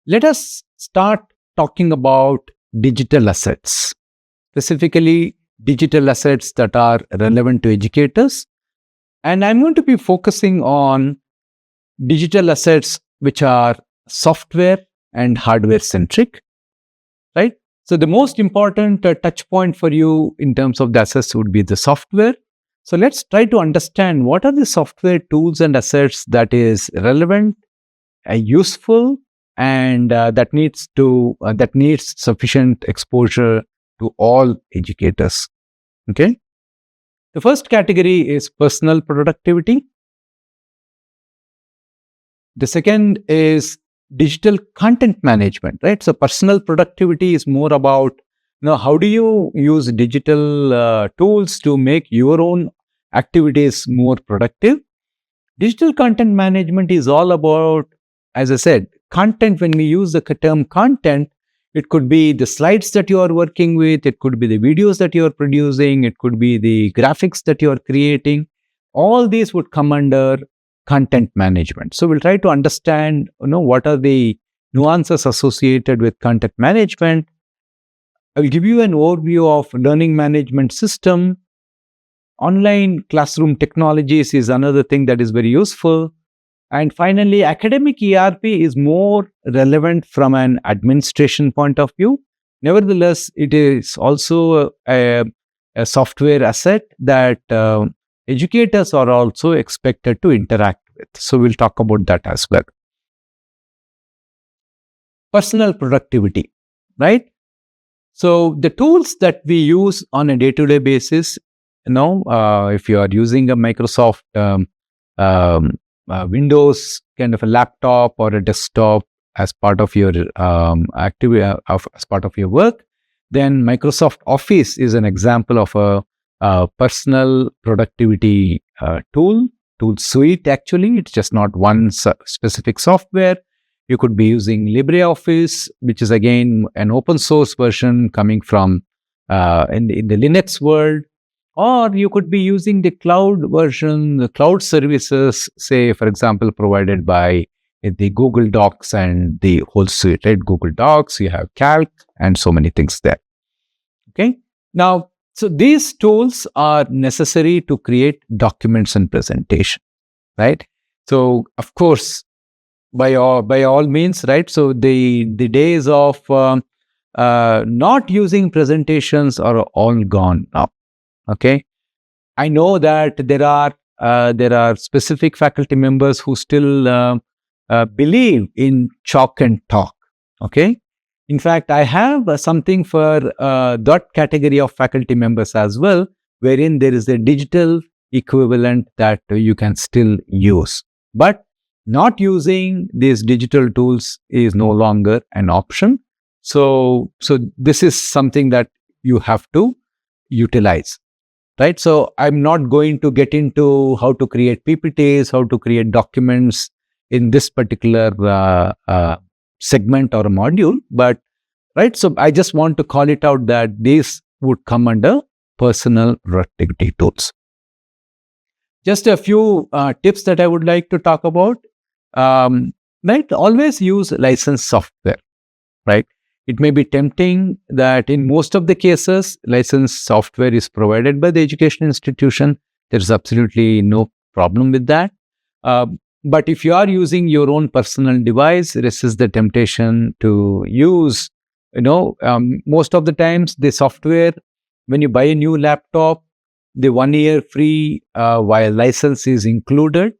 Let us start talking about digital assets, specifically digital assets that are relevant to educators. And I'm going to be focusing on digital assets which are software and hardware centric, right? So the most important touch point for you in terms of the assets would be the software. So let's try to understand what are the software tools and assets that is relevant, useful, and that needs sufficient exposure to all educators. Okay. The first category is personal productivity. The second is digital content management, right? So personal productivity is more about, how do you use digital tools to make your own activities more productive. Digital content management is all about, as I said, content. When we use the term content, it could be the slides that you are working with, it could be the videos that you are producing, it could be the graphics that you are creating. All these would come under content management. So we'll try to understand, what are the nuances associated with content management. I will give you an overview of learning management system. Online classroom technologies is another thing that is very useful. And finally, academic ERP is more relevant from an administration point of view. Nevertheless, it is also a software asset that educators are also expected to interact with. So we'll talk about that as well. Personal productivity, right? So the tools that we use on a day-to-day basis, if you are using a Microsoft Windows kind of a laptop or a desktop as part of your activity, as part of your work, then Microsoft Office is an example of a personal productivity tool suite. Actually, it's just not one specific software. You could be using LibreOffice, which is again an open source version coming from in the Linux world. Or you could be using the cloud version, the cloud services, say, for example, provided by the Google Docs and the whole suite, right? Google Docs, you have Calc and so many things there. Okay. Now, so these tools are necessary to create documents and presentation, right? So, of course, by all means, right? So the days of not using presentations are all gone now. Okay, I know that there are specific faculty members who still believe in chalk and talk. Okay, in fact, I have something for that category of faculty members as well, wherein there is a digital equivalent that you can still use, but not using these digital tools is no longer an option. So this is something that you have to utilize. Right. So I'm not going to get into how to create PPTs, how to create documents in this particular segment or module. But right. So I just want to call it out that these would come under personal productivity tools. Just a few tips that I would like to talk about. Right. Always use licensed software. Right. It may be tempting that in most of the cases, licensed software is provided by the education institution. There's absolutely no problem with that. But if you are using your own personal device, resist the temptation to use, most of the times the software, when you buy a new laptop, the 1 year free while license is included.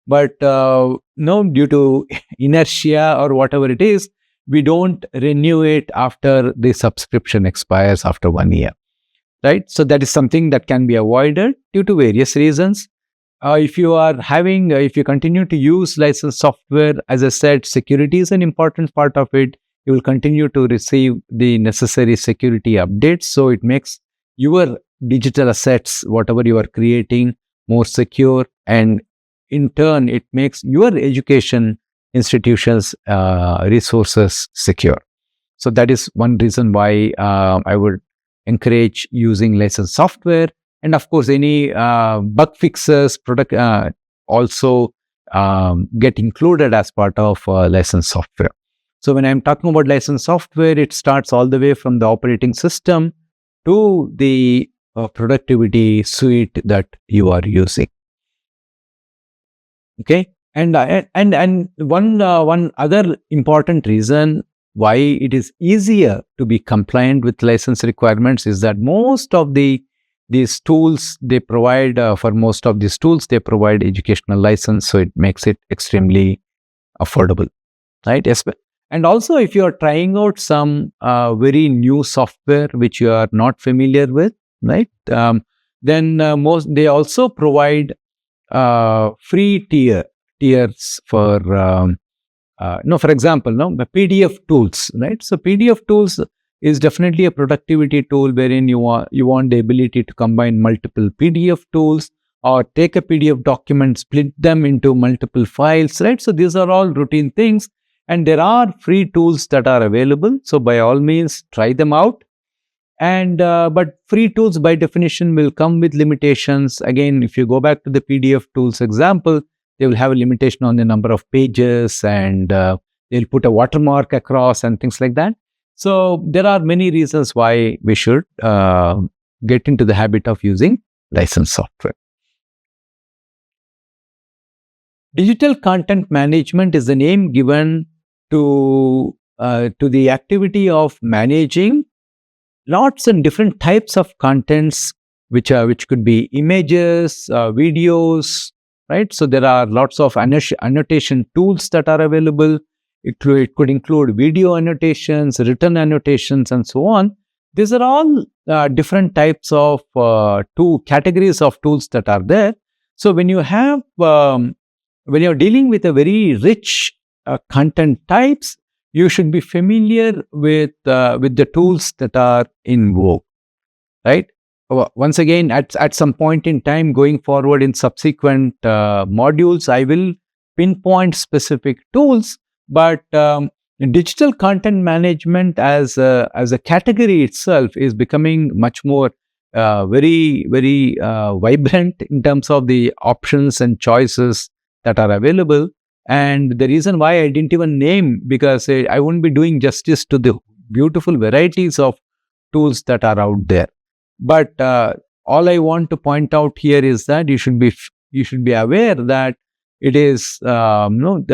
But due to inertia or whatever it is, we don't renew it after the subscription expires after 1 year, right? So that is something that can be avoided due to various reasons. If you continue to use licensed software, as I said, security is an important part of it. You will continue to receive the necessary security updates. So it makes your digital assets, whatever you are creating, more secure. And in turn, it makes your education institutions' resources secure. So that is one reason why I would encourage using licensed software. And of course, any bug fixes product also get included as part of licensed software. So when I'm talking about licensed software, it starts all the way from the operating system to the productivity suite that you are using. Okay, and one other important reason why it is easier to be compliant with license requirements is that most of these tools they provide for most of these tools they provide educational license, so it makes it extremely affordable, right? And also, if you are trying out some very new software which you are not familiar with, right? Then most they also provide free tiers for for example, the PDF tools, right? So PDF tools is definitely a productivity tool wherein you want the ability to combine multiple PDF tools or take a PDF document, split them into multiple files, right? So these are all routine things, and there are free tools that are available. So by all means, try them out. And but free tools by definition will come with limitations. Again, if you go back to the PDF tools example, they will have a limitation on the number of pages, and they'll put a watermark across and things like that. So there are many reasons why we should get into the habit of using licensed software. Digital content management is the name given to the activity of managing lots and different types of contents, which could be images, videos, right? So there are lots of annotation tools that are available. It could include video annotations, written annotations, and so on. These are all different types of two categories of tools that are there. So when you have when you're dealing with a very rich content types, you should be familiar with the tools that are in vogue, right? Once again, at some point in time going forward in subsequent modules, I will pinpoint specific tools, but digital content management as a category itself is becoming much more very vibrant in terms of the options and choices that are available. And the reason why I didn't even name, because I wouldn't be doing justice to the beautiful varieties of tools that are out there. But all I want to point out here is that you should be aware that it is there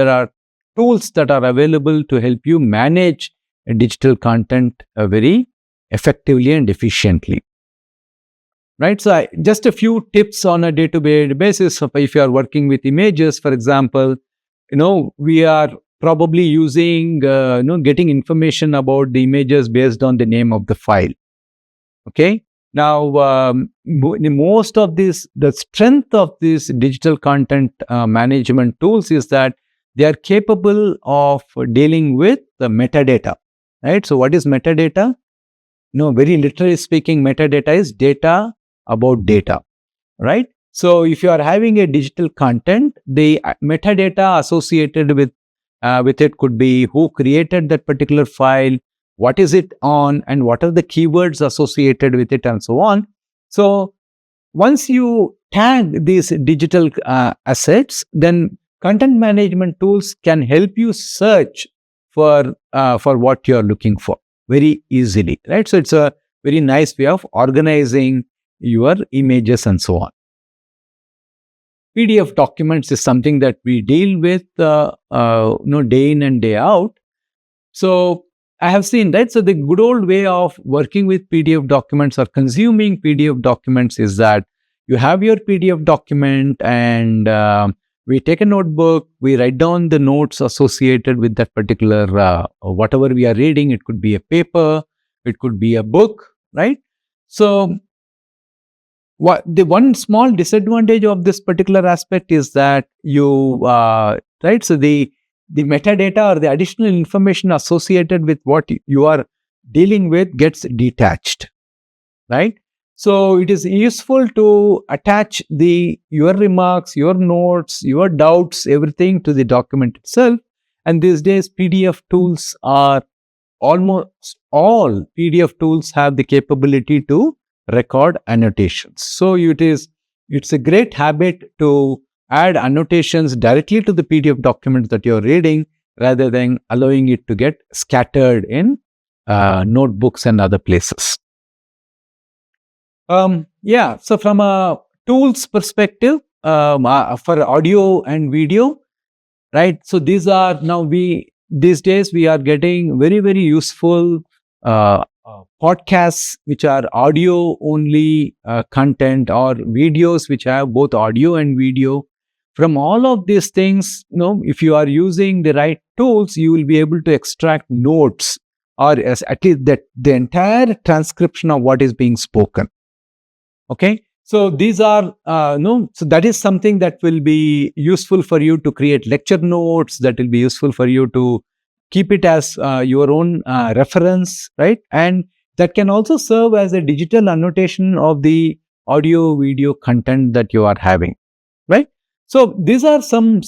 are tools that are available to help you manage digital content very effectively and efficiently. Right, so just a few tips on a day-to-day basis. If you are working with images, for example, we are probably using, getting information about the images based on the name of the file. Okay. Now, most of the strength of these digital content management tools is that they are capable of dealing with the metadata, right? So what is metadata? Very literally speaking, metadata is data about data, right? So if you are having a digital content, the metadata associated with it could be who created that particular file, what is it on, and what are the keywords associated with it, and so on. So once you tag these digital assets, then content management tools can help you search for what you are looking for very easily, right? So it's a very nice way of organizing your images and so on. PDF documents is something that we deal with day in and day out. So I have seen that. So the good old way of working with PDF documents or consuming PDF documents is that you have your PDF document, and we take a notebook, we write down the notes associated with that particular whatever we are reading. It could be a paper, it could be a book, right? So the one small disadvantage of this particular aspect is that you right, so the metadata or the additional information associated with what you are dealing with gets detached, right? So it is useful to attach your remarks, your notes, your doubts, everything to the document itself. And these days PDF tools are almost all PDF tools have the capability to record annotations. So it's a great habit to add annotations directly to the PDF document that you're reading, rather than allowing it to get scattered in notebooks and other places. So from a tools perspective, for audio and video, right? So these days we are getting very, very useful podcasts which are audio only content, or videos which have both audio and video. From all of these things, if you are using the right tools, you will be able to extract notes, or at least the entire transcription of what is being spoken. Okay. So these are, so that is something that will be useful for you to create lecture notes, that will be useful for you to keep it as your own reference, right? And that can also serve as a digital annotation of the audio video content that you are having, right? So these are some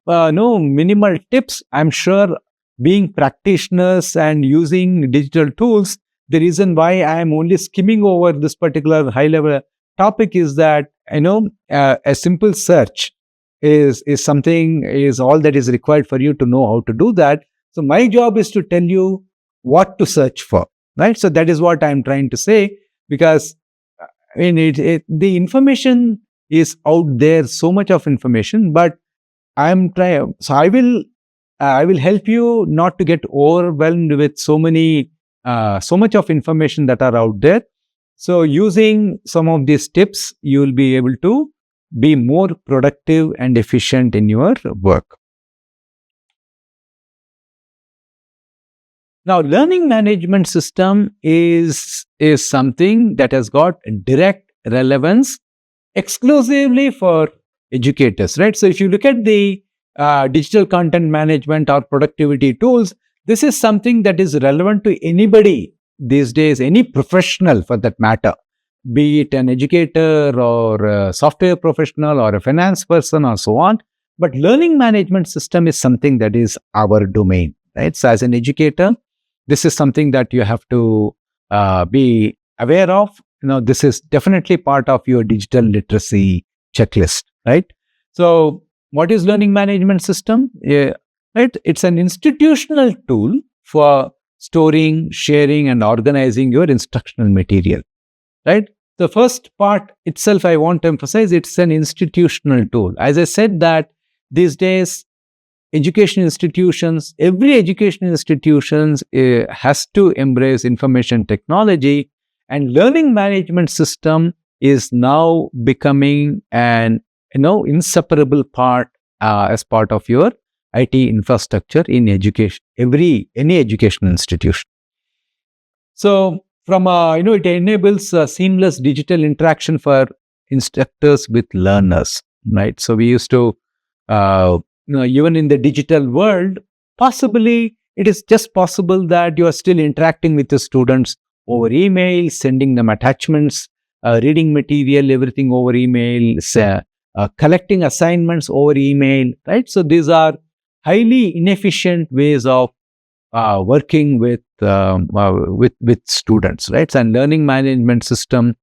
minimal tips. I'm sure, being practitioners and using digital tools, the reason why I am only skimming over this particular high level topic is that a simple search is all that is required for you to know how to do that. So my job is to tell you what to search for, right? So that is what I'm trying to say, because the information is out there, so much of information, but I'm trying. So I will help you not to get overwhelmed with so much of information that are out there. So using some of these tips, you will be able to be more productive and efficient in your work. Now, learning management system is something that has got direct relevance exclusively for educators, right? So if you look at the digital content management or productivity tools, this is something that is relevant to anybody these days, any professional for that matter, be it an educator or a software professional or a finance person or so on. But learning management system is something that is our domain, right? So as an educator, this is something that you have to be aware of. This is definitely part of your digital literacy checklist, right? So what is learning management system? Right? It's an institutional tool for storing, sharing, and organizing your instructional material, right? The first part itself, I want to emphasize, it's an institutional tool. As I said, that these days, every education institutions has to embrace information technology, and learning management system is now becoming an inseparable part as part of your IT infrastructure in education, any educational institution. So from it enables seamless digital interaction for instructors with learners, right? So we used to even in the digital world, possibly it is just possible that you are still interacting with the students over email, sending them attachments, reading material, everything over email, collecting assignments over email, right? So these are highly inefficient ways of working with students, right? And learning management system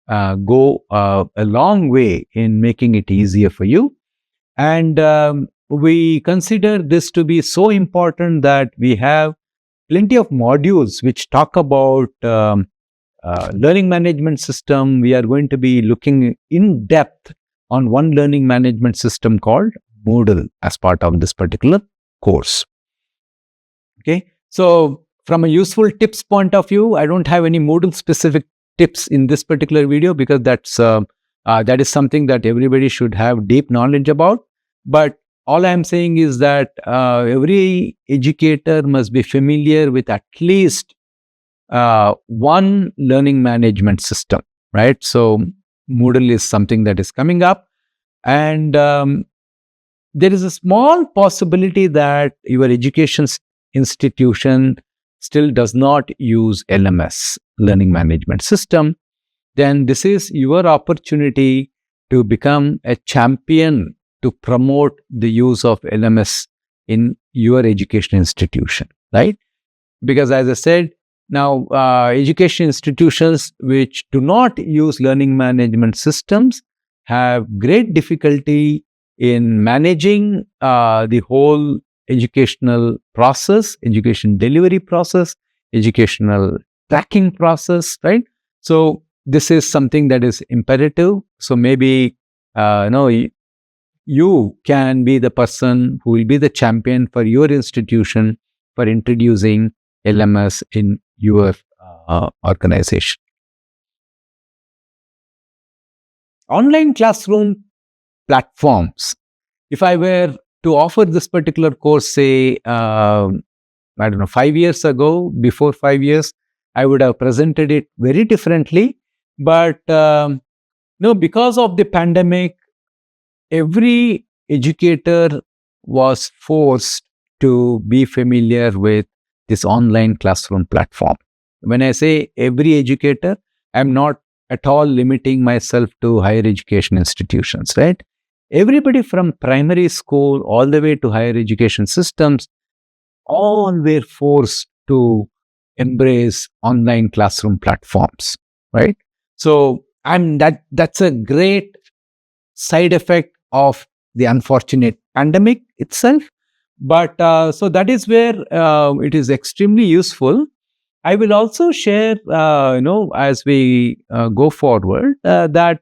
go a long way in making it easier for you. And we consider this to be so important that we have plenty of modules which talk about learning management system. We are going to be looking in depth on one learning management system called Moodle as part of this particular course. Okay, so from a useful tips point of view, I don't have any Moodle specific tips in this particular video, because that is something that everybody should have deep knowledge about. But all I'm saying is that every educator must be familiar with at least one learning management system, right? So Moodle is something that is coming up, and there is a small possibility that your education institution still does not use LMS, learning management system. Then this is your opportunity to become a champion to promote the use of LMS in your education institution, right? Because as I said, now education institutions which do not use learning management systems have great difficulty in managing the whole educational process, education delivery process, educational tracking process, right? So this is something that is imperative. So maybe you can be the person who will be the champion for your institution for introducing LMS in your organization. Online classroom platforms. If I were to offer this particular course, say, I don't know, 5 years ago, before 5 years, I would have presented it very differently. But no, because of the pandemic, every educator was forced to be familiar with this online classroom platform. When I say every educator, I'm not at all limiting myself to higher education institutions, right? Everybody from primary school all the way to higher education systems, all were forced to embrace online classroom platforms, right? So that's a great side effect of the unfortunate pandemic itself. But so that is where it is extremely useful. I will also share, as we go forward, that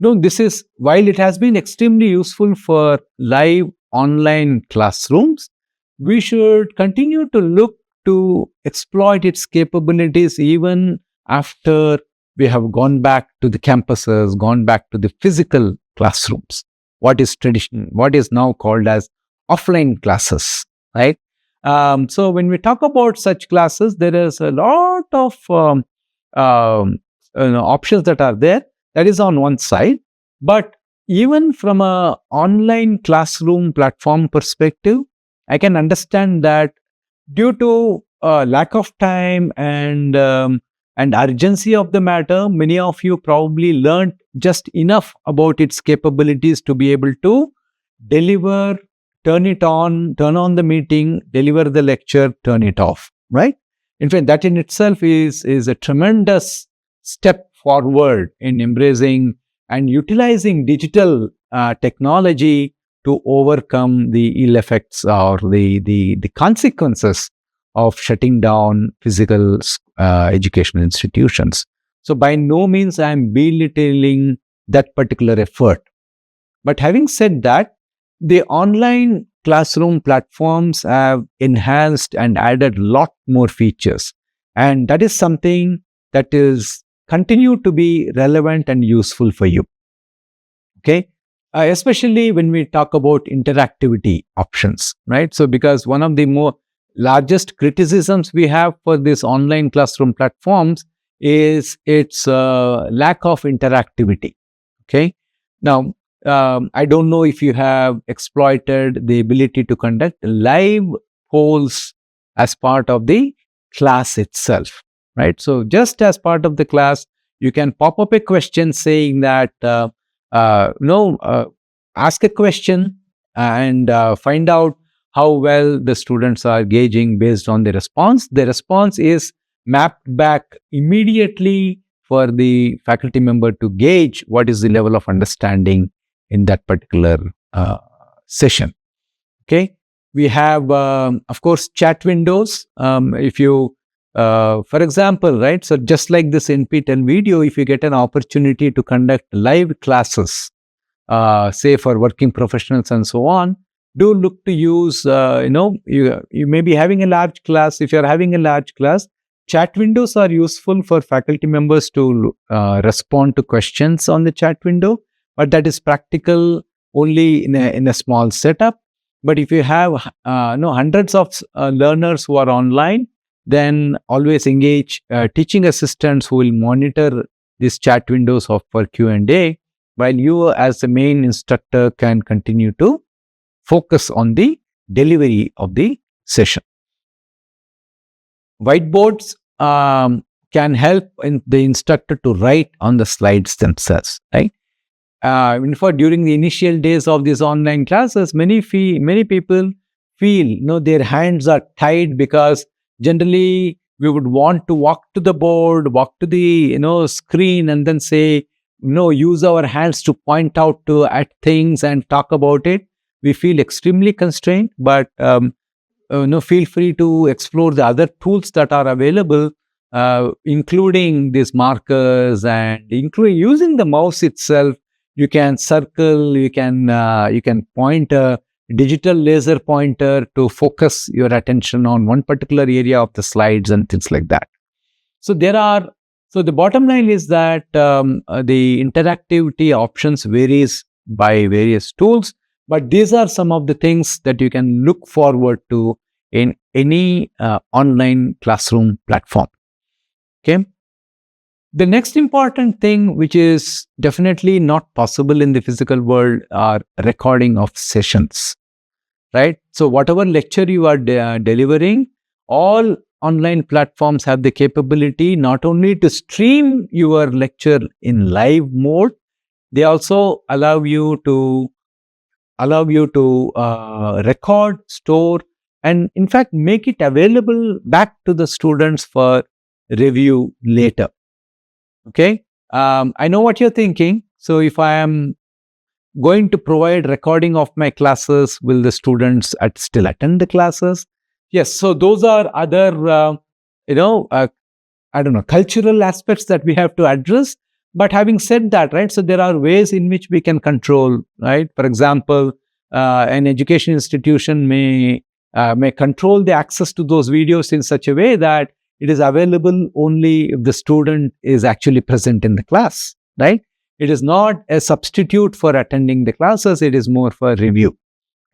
this is, while it has been extremely useful for live online classrooms, we should continue to look to exploit its capabilities even after we have gone back to the campuses, gone back to the physical classrooms. What is now called as offline classes, right? So when we talk about such classes, there is a lot of options that are there. That is on one side. But even from a online classroom platform perspective, I can understand that due to lack of time and urgency of the matter, many of you probably learned just enough about its capabilities to be able to deliver, turn on the meeting, deliver the lecture, turn it off, right? In fact, that in itself is a tremendous step forward in embracing and utilizing digital technology to overcome the ill effects or the consequences of shutting down physical educational institutions. So by no means I am belittling that particular effort. But having said that, the online classroom platforms have enhanced and added a lot more features. And that is something that is continue to be relevant and useful for you. Okay. Especially when we talk about interactivity options, right? So because one of the more largest criticisms we have for these online classroom platforms is its lack of interactivity. Okay. Now, I don't know if you have exploited the ability to conduct live polls as part of the class itself, right? So just as part of the class, you can pop up a question saying that, ask a question and find out how well the students are gauging based on the response. The response is mapped back immediately for the faculty member to gauge what is the level of understanding in that particular session. Okay. We have, of course, chat windows. If you, for example, right, so just like this NPTEL video, if you get an opportunity to conduct live classes, say for working professionals and so on, do look to use, you may be having a large class. If you're having a large class, chat windows are useful for faculty members to respond to questions on the chat window, but that is practical only in a small setup. But if you have hundreds of learners who are online, then always engage teaching assistants who will monitor these chat windows for Q&A, while you as the main instructor can continue to focus on the delivery of the session. Whiteboards can help the instructor to write on the slides themselves, right? During the initial days of these online classes, many people feel their hands are tied, because generally we would want to walk to the board, walk to the screen, and then say use our hands to point out at things and talk about it. We feel extremely constrained, but feel free to explore the other tools that are available, including these markers, and including using the mouse itself. You can circle, you can point a digital laser pointer to focus your attention on one particular area of the slides and things like that. So the bottom line is that the interactivity options varies by various tools, but these are some of the things that you can look forward to in any online classroom platform. Okay. The next important thing, which is definitely not possible in the physical world, are recording of sessions, right? So whatever lecture you are delivering, all online platforms have the capability not only to stream your lecture in live mode, they also allow you to record, store, and in fact make it available back to the students for review later. Okay, I know what you're thinking. So if I am going to provide recording of my classes, will the students still attend the classes? Yes. So those are other, cultural aspects that we have to address. But having said that, right, so there are ways in which we can control, right? For example, an education institution may control the access to those videos in such a way that it is available only if the student is actually present in the class, right? It is not a substitute for attending the classes. It is more for review,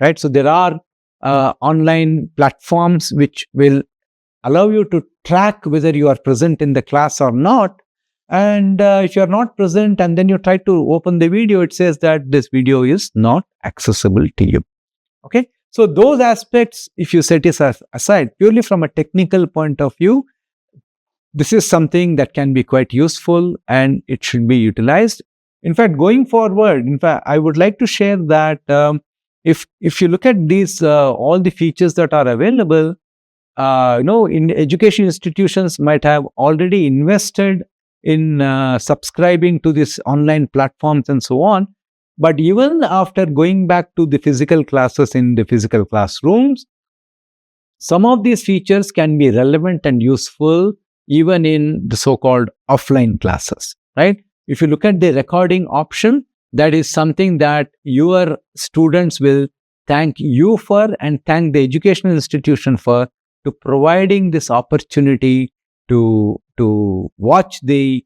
right? So there are online platforms which will allow you to track whether you are present in the class or not. And if you are not present and then you try to open the video, it says that this video is not accessible to you. Okay. So those aspects, if you set it aside purely from a technical point of view, this is something that can be quite useful and it should be utilized. In fact, going forward, I would like to share that if you look at these, all the features that are available, in education institutions might have already invested in subscribing to these online platforms and so on. But even after going back to the physical classes in the physical classrooms, some of these features can be relevant and useful even in the so-called offline classes, right? If you look at the recording option, that is something that your students will thank you for and thank the educational institution for, to providing this opportunity to watch the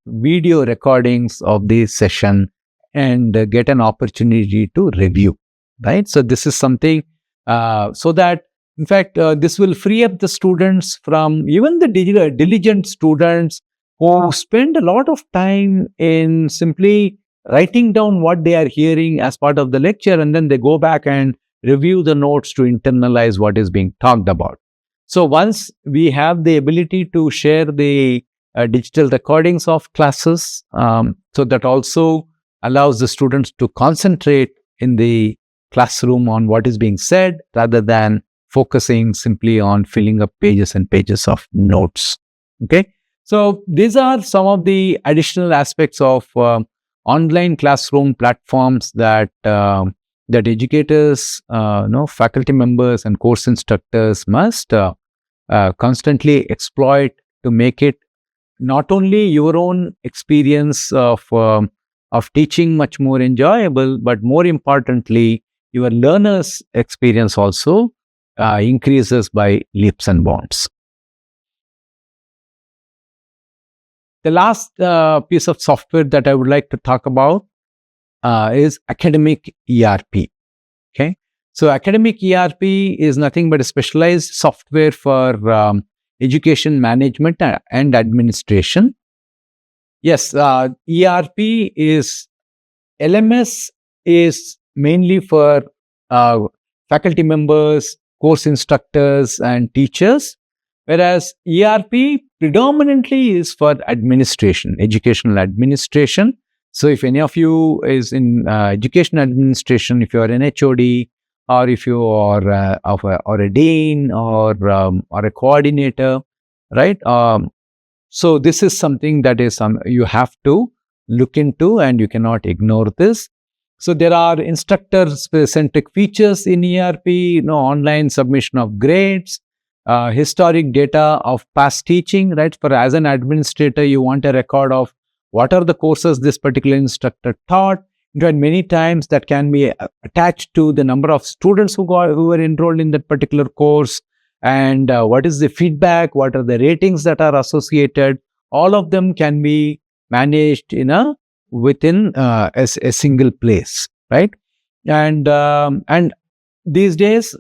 video recordings of the session and get an opportunity to review, right? So this is something so that in fact this will free up the students from even the diligent students who spend a lot of time in simply writing down what they are hearing as part of the lecture, and then they go back and review the notes to internalize what is being talked about. So once we have the ability to share the digital recordings of classes, so that also allows the students to concentrate in the classroom on what is being said rather than focusing simply on filling up pages and pages of notes. Okay. So these are some of the additional aspects of online classroom platforms that educators, faculty members and course instructors must constantly exploit to make it not only your own experience of teaching much more enjoyable, but more importantly, your learners' experience also increases by leaps and bounds. The last piece of software that I would like to talk about is Academic ERP. Okay, so Academic ERP is nothing but a specialized software for education management and administration. Yes, ERP is LMS is mainly for faculty members, course instructors, and teachers, whereas ERP predominantly is for administration, educational administration. So if any of you is in education administration, if you are an HOD, or if you are or a dean or a coordinator, right? So this is something that is you have to look into, and you cannot ignore this. So there are instructor-centric features in ERP, online submission of grades, historic data of past teaching, right? For as an administrator, you want a record of what are the courses this particular instructor taught. And many times that can be attached to the number of students who were enrolled in that particular course, and what is the feedback, what are the ratings that are associated. All of them can be managed within a single place, right? And these days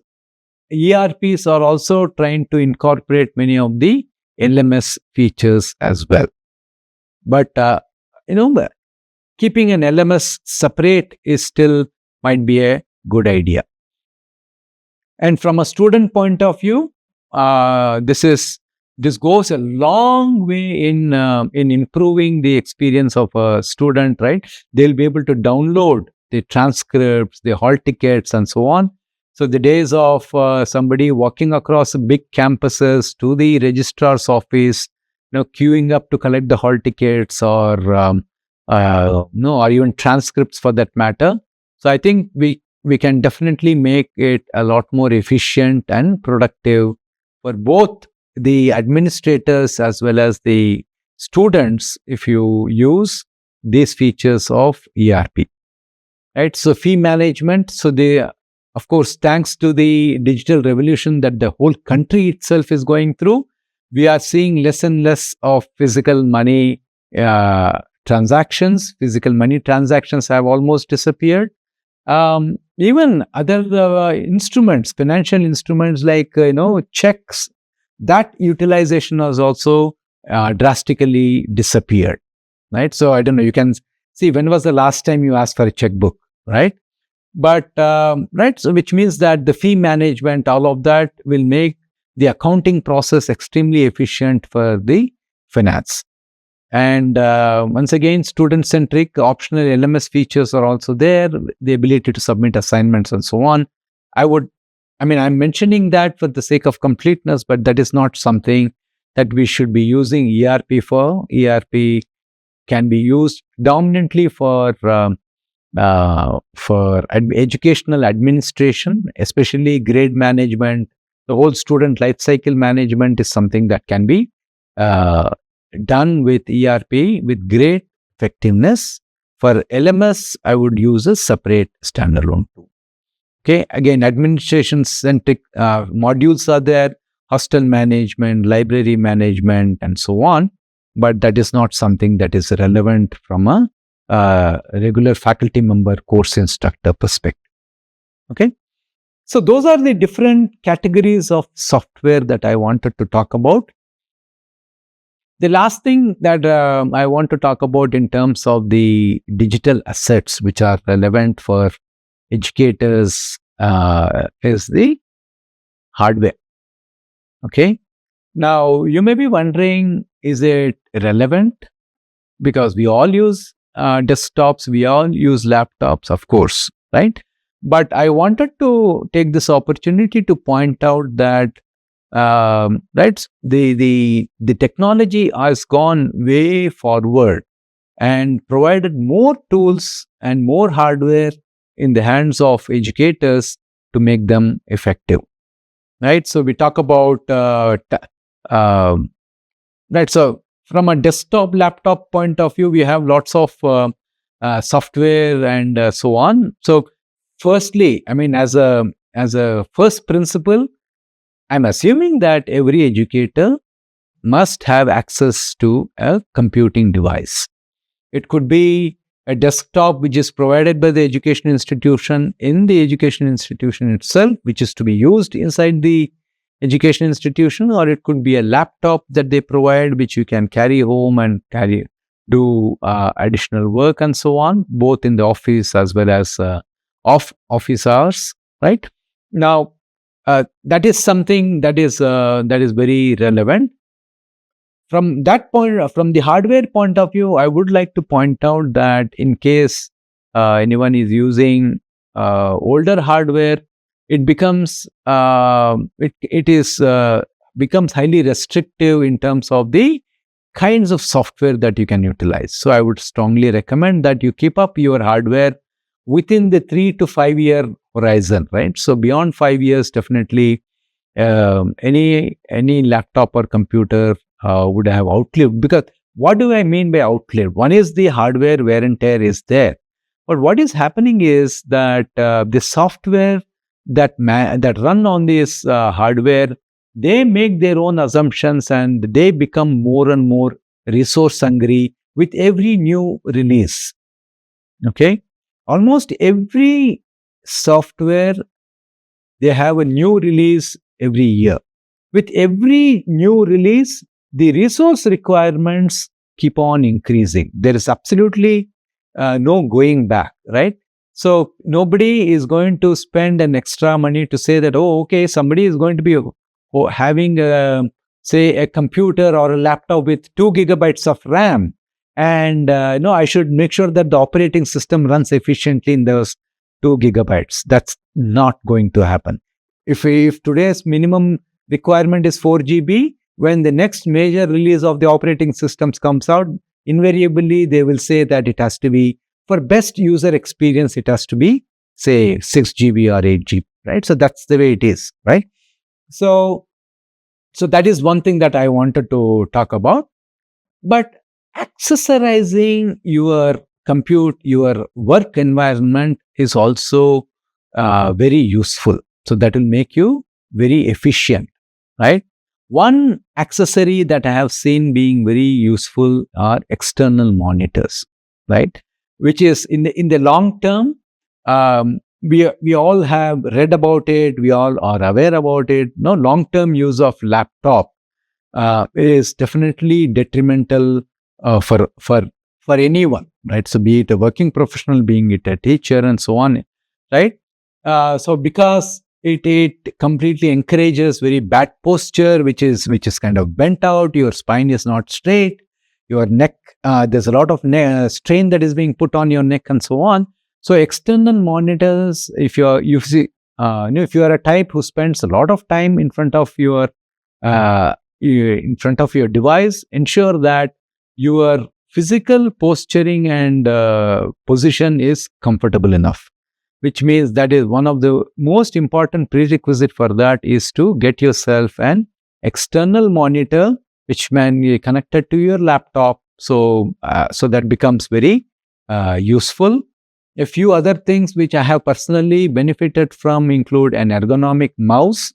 ERPs are also trying to incorporate many of the LMS features as well. But keeping an LMS separate is still might be a good idea. And from a student point of view, this goes a long way in improving the experience of a student, right? They'll be able to download the transcripts, the hall tickets, and so on. So the days of somebody walking across big campuses to the registrar's office, queuing up to collect the hall tickets, or or even transcripts for that matter. So I think we can definitely make it a lot more efficient and productive for both the administrators as well as the students if you use these features of ERP. Right? So fee management. So of course, thanks to the digital revolution that the whole country itself is going through, we are seeing less and less of physical money transactions. Physical money transactions have almost disappeared. Even other instruments, financial instruments like checks, that utilization has also drastically disappeared, right? So I don't know, you can see when was the last time you asked for a checkbook, right? But right, so which means that the fee management, all of that will make the accounting process extremely efficient for the finance. And once again, student-centric optional LMS features are also there, the ability to submit assignments and so on. I'm mentioning that for the sake of completeness, but that is not something that we should be using ERP for. ERP can be used dominantly for educational administration, especially grade management. The whole student life cycle management is something that can be done with ERP with great effectiveness. For LMS, I would use a separate standalone tool. Okay, again, administration-centric modules are there, hostel management, library management, and so on. But that is not something that is relevant from a regular faculty member course instructor perspective. Okay, so those are the different categories of software that I wanted to talk about. The last thing that I want to talk about in terms of the digital assets which are relevant for educators is the hardware. Okay. Now, you may be wondering, is it relevant? Because we all use desktops, we all use laptops, of course, right? But I wanted to take this opportunity to point out that right, the technology has gone way forward and provided more tools and more hardware in the hands of educators to make them effective. Right, so we talk about right. So from a desktop laptop point of view, we have lots of software and so on. So firstly, as a first principle, I'm assuming that every educator must have access to a computing device. It could be a desktop which is provided by the education institution in the education institution itself, which is to be used inside the education institution, or it could be a laptop that they provide, which you can carry home and do additional work and so on, both in the office as well as off office hours, right? Now, that is something that is very relevant. From that point, from the hardware point of view, I would like to point out that in case anyone is using older hardware, it becomes becomes highly restrictive in terms of the kinds of software that you can utilize. So I would strongly recommend that you keep up your hardware within the 3 to 5 year horizon, right? So beyond 5 years, definitely any laptop or computer would have outlived. Because what do I mean by outlived? One is the hardware wear and tear is there, but what is happening is that the software that run on this hardware, they make their own assumptions and they become more and more resource hungry with every new release. Okay, almost every software, they have a new release every year. With every new release, the resource requirements keep on increasing. There is absolutely no going back, right? So nobody is going to spend an extra money to say that, oh, okay, somebody is going to be having say a computer or a laptop with 2 GB of RAM, and no, I should make sure that the operating system runs efficiently in those 2 GB. That's not going to happen. If today's minimum requirement is 4 GB, when the next major release of the operating systems comes out, invariably they will say that it has to be, for best user experience, it has to be, say, 6 GB or 8 GB, right? So that's the way it is, right? So that is one thing that I wanted to talk about. But accessorizing your your work environment is also very useful. So that will make you very efficient, right? One accessory that I have seen being very useful are external monitors, right? Which is in the long term, we all have read about it. We all are aware about it. No, long term use of laptop is definitely detrimental for anyone, right? So be it a working professional, being it a teacher, and so on, right? So because it completely encourages very bad posture, which is kind of bent out. Your spine is not straight. Your neck, there's a lot of strain that is being put on your neck, and so on. So external monitors, if you are a type who spends a lot of time in front of your device, ensure that your physical posturing and position is comfortable enough, which means that is one of the most important prerequisite for that is to get yourself an external monitor which can be connected to your laptop. So that becomes very useful. A few other things which I have personally benefited from include an ergonomic mouse,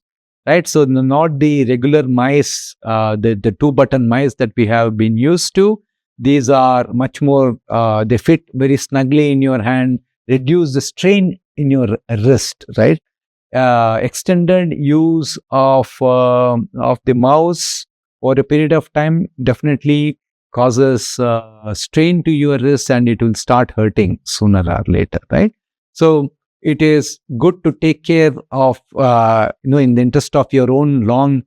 right? So not the regular mice, the 2-button mice that we have been used to. These are much more, they fit very snugly in your hand, reduce the strain in your wrist, right? Extended use of the mouse over a period of time definitely causes strain to your wrist, and it will start hurting sooner or later, right? So it is good to take care of, in the interest of your own long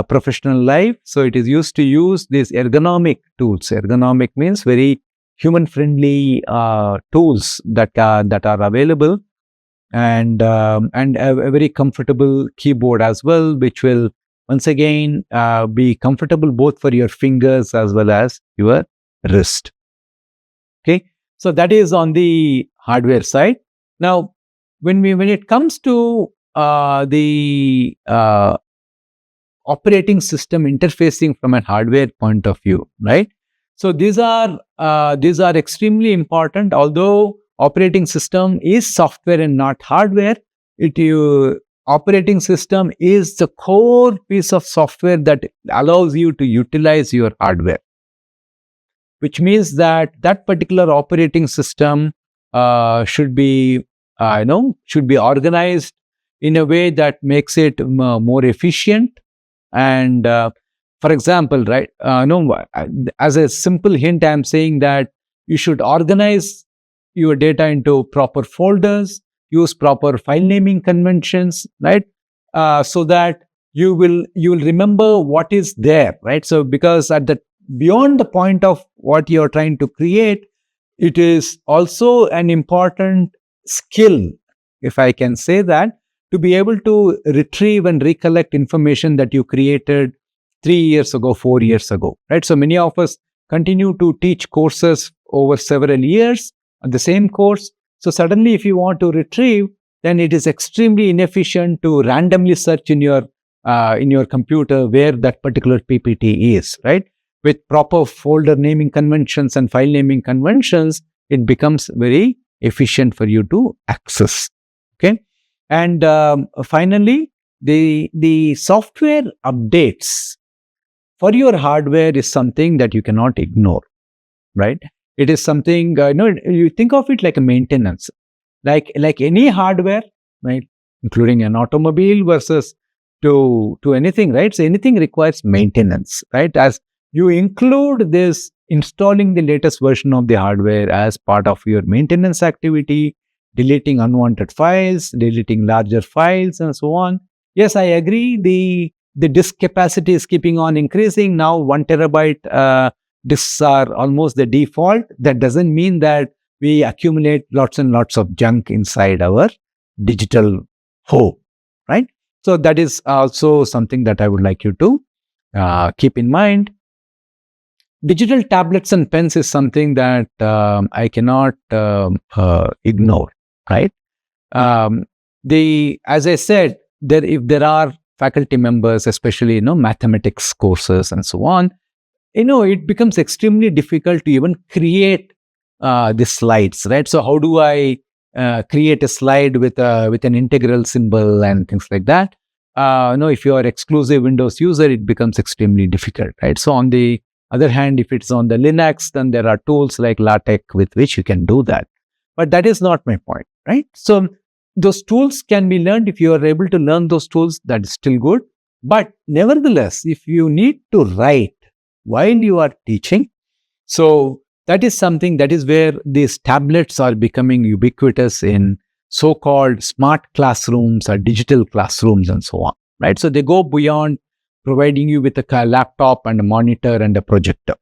professional life. So it is used to use these ergonomic tools. Ergonomic means very human-friendly tools that are available, and a very comfortable keyboard as well, which will once again be comfortable both for your fingers as well as your wrist. Okay, so that is on the hardware side. Now, when it comes to the operating system interfacing from a hardware point of view, right? So these are extremely important. Although operating system is software and not hardware, operating system is the core piece of software that allows you to utilize your hardware, which means that particular operating system should be organized in a way that makes it more efficient. And for example, right, as a simple hint, I'm saying that you should organize your data into proper folders, use proper file naming conventions, right? So that you will remember what is there, right? So because beyond the point of what you're trying to create, it is also an important skill, if I can say that, to be able to retrieve and recollect information that you created 3 years ago, 4 years ago, right? So many of us continue to teach courses over several years on the same course, So suddenly, if you want to retrieve, then it is extremely inefficient to randomly search in your computer where that particular PPT is, right? With proper folder naming conventions and file naming conventions, it becomes very efficient for you to access. Okay, and finally, the software updates for your hardware is something that you cannot ignore, right? It is something, you think of it like a maintenance, like any hardware, right? Including an automobile versus to anything, right? So anything requires maintenance, right? As you include this installing the latest version of the hardware as part of your maintenance activity, deleting unwanted files, deleting larger files, and so on. Yes, I agree. The disk capacity is keeping on increasing. Now 1 TB disks are almost the default. That doesn't mean that we accumulate lots and lots of junk inside our digital home, right? So that is also something that I would like you to keep in mind. Digital tablets and pens is something that I cannot ignore, right? As I said, if there are faculty members, especially mathematics courses and so on, it becomes extremely difficult to even create the slides, right? So how do I create a slide with an integral symbol and things like that? If you are exclusive Windows user, it becomes extremely difficult, right? So on the other hand, if it's on the Linux, then there are tools like LaTeX with which you can do that. But that is not my point, right? So those tools can be learned. If you are able to learn those tools, that is still good. But nevertheless, if you need to write while you are teaching, so that is something, that is where these tablets are becoming ubiquitous in so-called smart classrooms or digital classrooms and so on, right? So they go beyond providing you with a laptop and a monitor and a projector,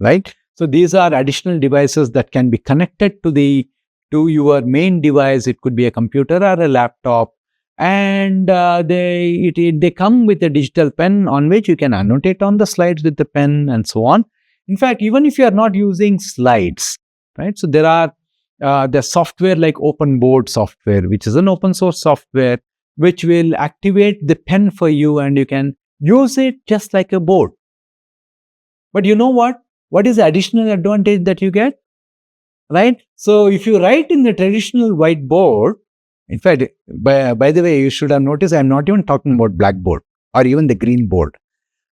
right? So these are additional devices that can be connected to your main device. It could be a computer or a laptop, and they come with a digital pen on which you can annotate on the slides with the pen and so on. In fact, even if you are not using slides, right? So there are the software like OpenBoard software, which is an open source software, which will activate the pen for you, and you can use it just like a board. But you know what? What is the additional advantage that you get? Right? So if you write in the traditional whiteboard, in fact, by the way, you should have noticed I'm not even talking about blackboard or even the green board.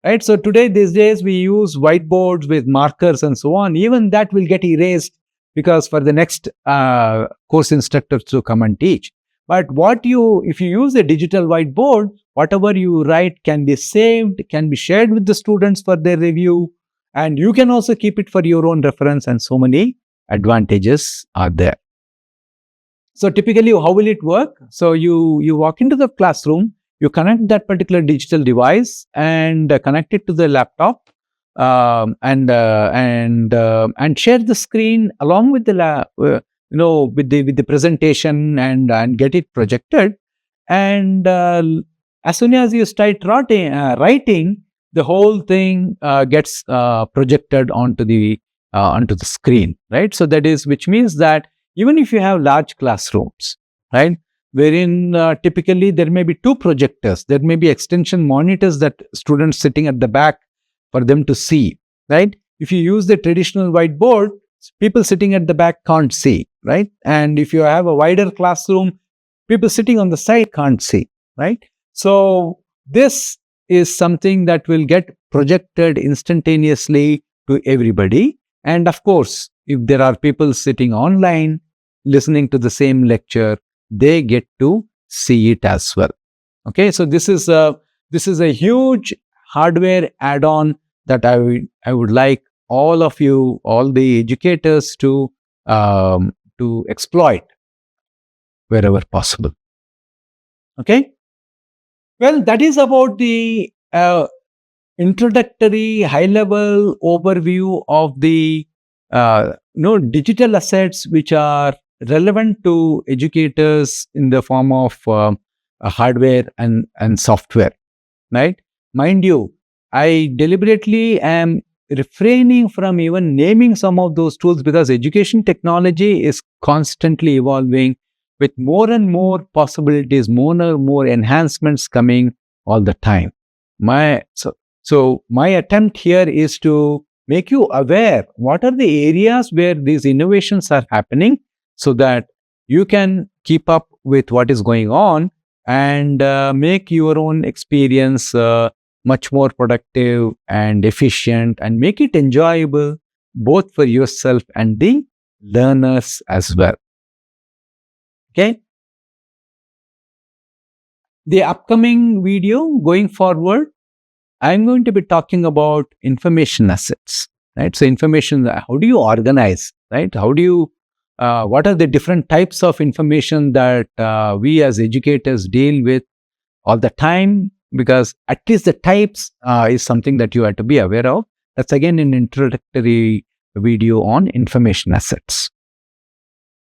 Right? So these days we use whiteboards with markers and so on. Even that will get erased because for the next course instructors to come and teach. But if you use a digital whiteboard, whatever you write can be saved, can be shared with the students for their review, and you can also keep it for your own reference, and so many advantages are there. So typically, how will it work? So you walk into the classroom, you connect that particular digital device and connect it to the laptop, and share the screen along with with the presentation and get it projected. And as soon as you start writing, the whole thing gets projected onto the screen, right? So which means that even if you have large classrooms, right, wherein typically there may be 2 projectors, there may be extension monitors that students sitting at the back for them to see, right? If you use the traditional whiteboard, people sitting at the back can't see, right? And if you have a wider classroom, people sitting on the side can't see, right? So this is something that will get projected instantaneously to everybody. And of course, if there are people sitting online listening to the same lecture, they get to see it as well. Okay, so this is a huge hardware add-on that I would like all of you, all the educators to exploit wherever possible. Okay, well, that is about the introductory high-level overview of the digital assets which are relevant to educators in the form of hardware and software, right? Mind you, I deliberately am refraining from even naming some of those tools because education technology is constantly evolving with more and more possibilities, more and more enhancements coming all the time. So my attempt here is to make you aware what are the areas where these innovations are happening so that you can keep up with what is going on and make your own experience much more productive and efficient and make it enjoyable both for yourself and the learners as well. Okay. The upcoming video going forward, I'm going to be talking about information assets, right? So information, how do you organize, right? How do you, what are the different types of information that we as educators deal with all the time? Because at least the types is something that you have to be aware of. That's again an introductory video on information assets.